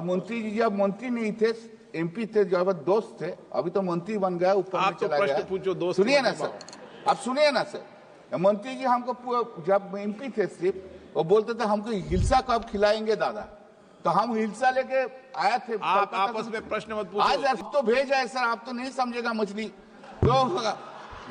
और मंत्री जी जब मंत्री नहीं थे, एमपी थे, जब दोस्त थे, अभी तो मंत्री बन गया, ऊपर में चला गया। पूछो दोस्त। सुनिए ना सर, अब सुनिए ना सर, मंत्री जी हमको जब एमपी थे सिर्फ, वो बोलते थे हमको हिलसा कब खिलाएंगे दादा, तो हम हिलसा लेके आए थे। आप आपस में प्रश्न मत पूछो। आज आप तो भेजा है सर, आप तो नहीं समझेगा मछली। तो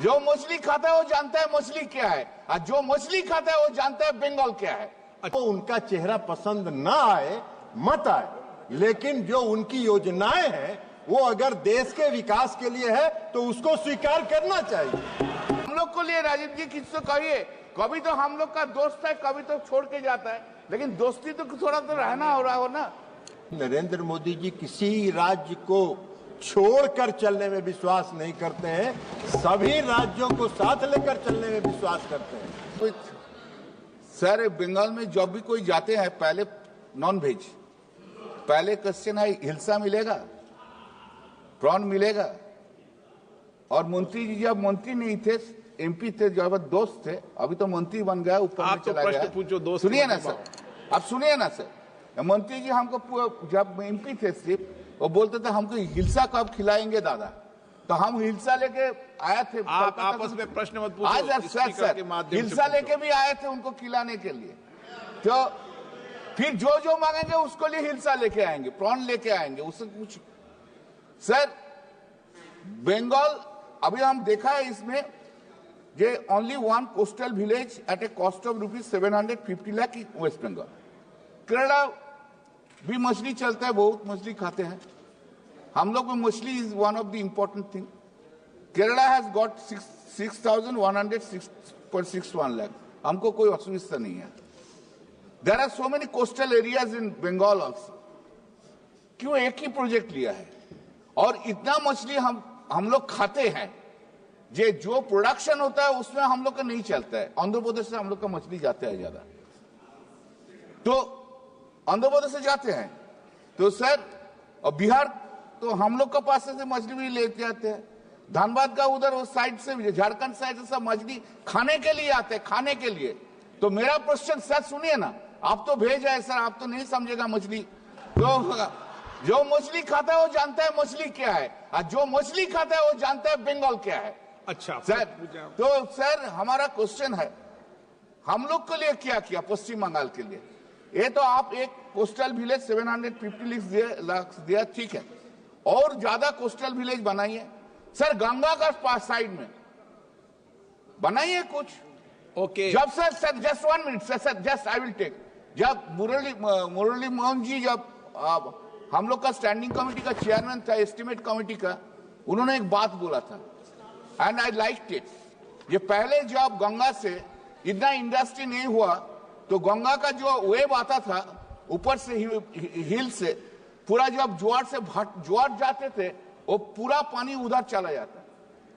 जो मछली खाता है वो जानता है मछली क्या है, और जो मछली खाता है वो जानता है बंगाल क्या है। तो उनका चेहरा पसंद ना आए, मत आए, लेकिन जो उनकी योजनाएं हैं वो अगर देश के विकास के लिए है तो उसको स्वीकार करना चाहिए। हम लोग को लिए राजीव जी किसी को कहिए, कभी तो हम लोग का दोस्त है, कभी तो छोड़ के जाता है, लेकिन दोस्ती तो थोड़ा तो रहना हो रहा हो ना। नरेंद्र मोदी जी किसी राज्य को छोड़कर चलने में विश्वास नहीं करते हैं, सभी राज्यों को साथ लेकर चलने में विश्वास करते हैं। सर बंगाल में जब भी कोई जाते हैं पहले नॉन वेज, पहले क्वेश्चन है हिलसा मिलेगा, प्रॉन मिलेगा। और मंत्री जी जब मंत्री नहीं थे, एमपी थे, जब दोस्त थे, अभी तो मंत्री बन गया, ऊपर में चला गया। पूछो दोस्त। सुनिए ना सर, अब सुनिए ना सर, मंत्री जी हमको जब एमपी थे सिर्फ, वो बोलते थे हमको हिलसा कब खिलाएंगे दादा, तो हम हिलसा लेके आए थे। आप आपस में प्रश्न मत पूछो। आज सर हिलसा लेके भी आए थे उनको खिलाने के लिए। तो फिर जो जो मांगेंगे उसको लिए हिलसा लेके आएंगे, प्रॉन लेके आएंगे, उससे कुछ। सर बंगाल अभी हम देखा है इसमें, जे only one coastal village at a cost of ₹750 lakh West Bengal. Kerala भी मछली चलता है, बहुत मछली खाते हैं हम लोग में। Machhli is one of the important thing. Kerala has got 6,106.61 lakh, हमको कोई असुविधा नहीं है। There are so many coastal areas in Bengal also. क्यों एक ही प्रोजेक्ट लिया है और इतना मछली हम लोग खाते हैं, जो प्रोडक्शन होता है उसमें हम लोग का नहीं चलता है। आंध्र प्रदेश से हम लोग का मछली जाता है ज्यादा, तो आंध्र प्रदेश से जाते हैं। तो सर और बिहार तो हम लोग के पास से मछली भी लेते आते हैं। धनबाद का उधर उस साइड से, झारखंड साइड से सब मछली खाने के लिए आते हैं, खाने के लिए। तो मेरा क्वेश्चन सर सुनिए ना, आप तो भेजा है सर, आप तो नहीं समझेगा मछली। तो जो मछली खाता है वो जानता है मछली क्या है, और जो मछली खाता है वो जानता है बंगाल क्या है। अच्छा सर, तो सर हमारा क्वेश्चन है, हम लोग के लिए क्या किया पश्चिम बंगाल के लिए? ये तो आप एक कोस्टल विलेज 750 लाख दिया, ठीक है, और ज्यादा कोस्टल विलेज बनाइए सर, गंगा का पास साइड में बनाइए कुछ। ओके जब sir just 1 minute sir, just I will take. जब मुरली मोहन जी जब हम लोग का स्टैंडिंग कमेटी का चेयरमैन था, एस्टिमेट कमेटी का, उन्होंने एक बात बोला था एंड आई लाइक्ड इट। ये पहले जब गंगा से इतना इंडस्ट्री नहीं हुआ तो गंगा का जो वेव आता था ऊपर से हिल से, पूरा जब ज्वार जाते थे वो पूरा पानी उधर चला जाता,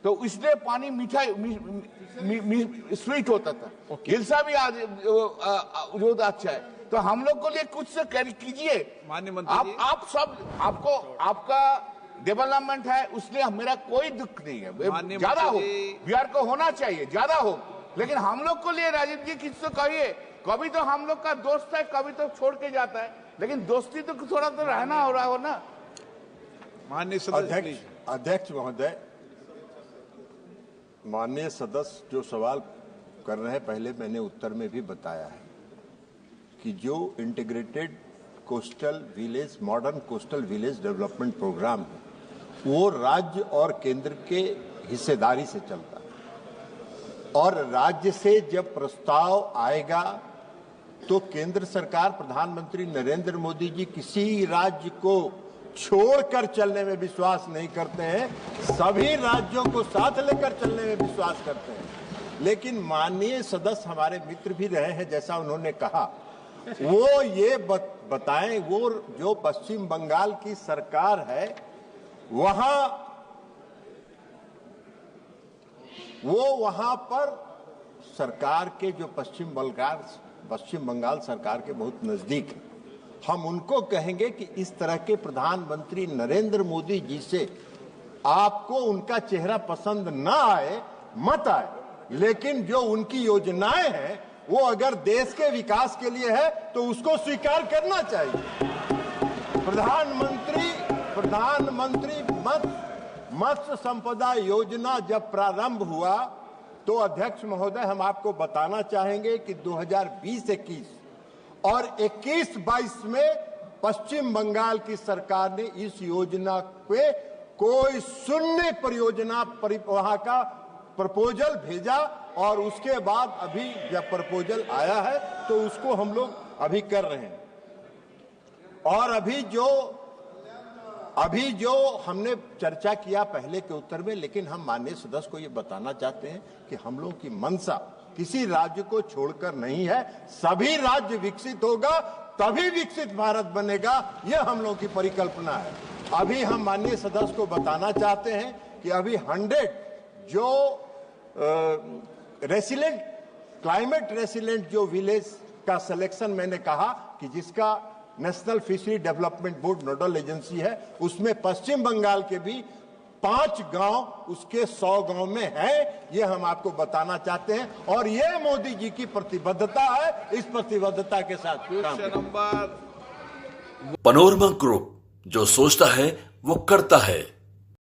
तो इसलिए पानी मीठा स्वीट होता था। हिलसा भी जो अच्छा है, तो हम लोग को लिए कुछ से कीजिए। माननीय मंत्री आप सब, आपको आपका डेवलपमेंट है, उसलिए मेरा कोई दुख नहीं है। ज्यादा हो बिहार को होना चाहिए, ज्यादा हो, लेकिन हम लोग को लिए राजीव जी किसी को कहिए, कभी तो हम लोग का दोस्त है, कभी तो छोड़ के जाता है, लेकिन दोस्ती तो थोड़ा तो रहना हो रहा हो ना। माननीय सदस्य। अध्यक्ष महोदय, माननीय सदस्य जो सवाल कर रहे हैं, पहले मैंने उत्तर में भी बताया है कि जो integrated coastal village, modern coastal village development programme है, वो राज्य और केंद्र के हिस्सेदारी से चलता है। और राज्य से जब प्रस्ताव आएगा तो केंद्र सरकार, प्रधानमंत्री नरेंद्र मोदी जी किसी राज्य को छोड़कर चलने में विश्वास नहीं करते हैं, सभी राज्यों को साथ लेकर चलने में विश्वास करते हैं। लेकिन माननीय सदस्य हमारे मित्र भी रहे हैं, जैसा उन्होंने कहा, वो ये बताएं, वो जो पश्चिम बंगाल की सरकार है वहां पर सरकार के जो पश्चिम बंगाल सरकार के बहुत नजदीक है। हम उनको कहेंगे कि इस तरह के प्रधानमंत्री नरेंद्र मोदी जी से आपको उनका चेहरा पसंद ना आए, मत आए, लेकिन जो उनकी योजनाएं हैं वो अगर देश के विकास के लिए है तो उसको स्वीकार करना चाहिए। प्रधानमंत्री मत्स्य संपदा योजना जब प्रारंभ हुआ तो अध्यक्ष महोदय हम आपको बताना चाहेंगे कि 2020-21 और 21-22 में पश्चिम बंगाल की सरकार ने इस योजना पे कोई शून्य परियोजना वहां का प्रपोजल भेजा और उसके बाद अभी जब प्रपोजल आया है तो उसको हम लोग अभी कर रहे हैं। और अभी जो हमने चर्चा किया पहले के उत्तर में, लेकिन हम माननीय सदस्य को ये बताना चाहते हैं कि हम लोगों की मंशा किसी राज्य को छोड़कर नहीं है। सभी राज्य विकसित होगा तभी विकसित भारत बनेगा, यह हम लोगों की परिकल्पना है। अभी हम माननीय सदस्य को बताना चाहते हैं कि अभी 100 जो रेसिलेंट क्लाइमेट रेसिलेंट जो विलेज का सिलेक्शन मैंने कहा कि जिसका national fishery development board nodal agency है, उसमें पश्चिम बंगाल के भी 5 गांव उसके 100 गांव में है। ये हम आपको बताना चाहते हैं और ये मोदी जी की प्रतिबद्धता है। इस प्रतिबद्धता के साथ काम क्वेश्चन नंबर पनोरमा ग्रुप, जो सोचता है वो करता है।